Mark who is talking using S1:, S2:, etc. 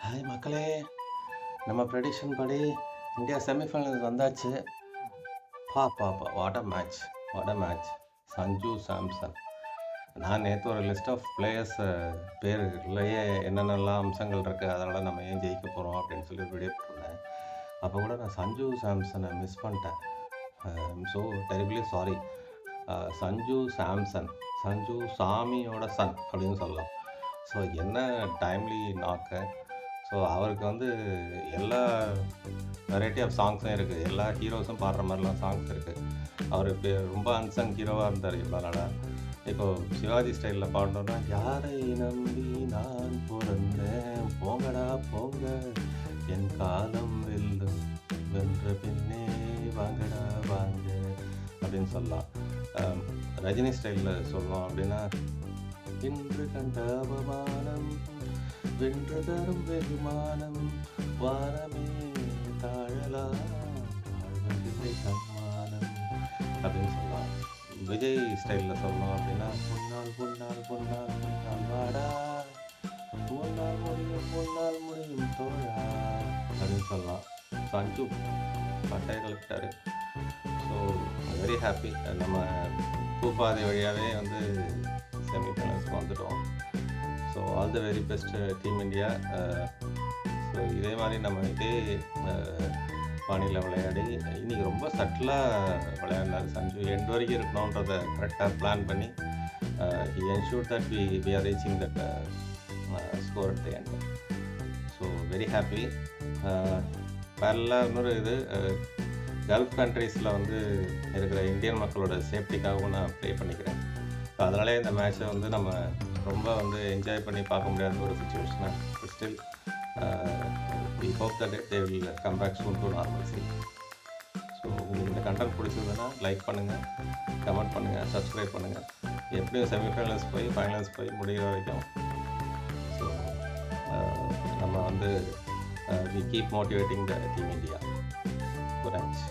S1: Hi மக்களே! நம்ம prediction படி இந்தியா செமிஃபைனல்ஸ் வந்தாச்சு. What a match! What a match! Sanju Samson. நான் நேத்து ஒரு லிஸ்ட் ஆஃப் பிளேயர்ஸ் பேர்லயே என்னென்னலாம் அம்சங்கள் இருக்குது, அதனால் நம்ம ஏன் ஜெயிக்க போகிறோம் அப்படின்னு சொல்லி ஒரு வீடியோ போட்டிருந்தேன். அப்போ கூட நான் சஞ்சு சாம்சனை மிஸ் பண்ணிட்டேன். I'm so terribly sorry. Sanju Samson, Sanju சாமியோட சன் அப்படின்னு சொல்லலாம். ஸோ என்ன டைம்லி நாக்கு. ஸோ அவருக்கு வந்து எல்லா வெரைட்டி ஆஃப் சாங்ஸும் இருக்குது. எல்லா ஹீரோஸும் பாடுற மாதிரிலாம் சாங்ஸ் இருக்குது. அவர் இப்போ ரொம்ப அன்சங் ஹீரோவாக இருந்தார் இவ்வளோ நாளாக. இப்போது சிவாஜி ஸ்டைலில் பாடணுன்னா, யாரை நம்பி நான் பிறந்தேன், போங்கடா போங்க என் காலம் வெல்லும், வென்ற பின்னே வாங்கடா வாங்க அப்படின்னு சொல்லலாம். ரஜினி ஸ்டைலில் சொல்லணும் அப்படின்னா, இன்று கண்ட அவமானம் வென்று தரும் வெகுமானம், வானமே தாழலாம் வாழ்வதில்லை தன்மானம் அப்படின்னு சொல்லலாம். விஜய் ஸ்டைலில் சொல்லணும் அப்படின்னா, முன்னால் முன்னால் முன்னால் முன்னால் வாடா, முன்னால் முடியும் தோழா அப்படின்னு சொல்லலாம். சஞ்சு பட்டையை கலப்பிட்டாரு. So very happy. நம்ம பூப்பாதை வழியாகவே வந்து செமிஃபைனல்ஸ்க்கு வந்துட்டோம். So all the very best team India. So இதே மாதிரி நம்ம இதே பாணியில் விளையாடி, இன்றைக்கி ரொம்ப சட்டிலாக விளையாடினார் சஞ்சு. எண்ட் வரைக்கும் இருக்கணுன்றதை கரெக்டாக பிளான் பண்ணி he ensure that we are reaching that score at the end. So very happy. பேரலாக இன்னொரு இது, கல்ஃப் கண்ட்ரீஸில் வந்து இருக்கிற இந்தியன் மக்களோட சேஃப்டிக்காகவும் நான் ப்ளே பண்ணிக்கிறேன். ஸோ அதனாலே இந்த மேட்ச்சை வந்து நம்ம ரொம்ப வந்து என்ஜாய் பண்ணி பார்க்க முடியாத ஒரு சுச்சுவேஷனாக. Still we hope that they will come back soon to normalcy. So உங்களுக்கு இந்த கண்டென்ட் பிடிச்சதுன்னா லைக் பண்ணுங்கள், கமெண்ட் பண்ணுங்கள், சப்ஸ்கிரைப் பண்ணுங்கள். எப்படியும் செமிஃபைனல்ஸ் போய் ஃபைனல்ஸ் போய் முடிகிற வரைக்கும் ஸோ நம்ம வந்து we keep motivating the team India. Good night.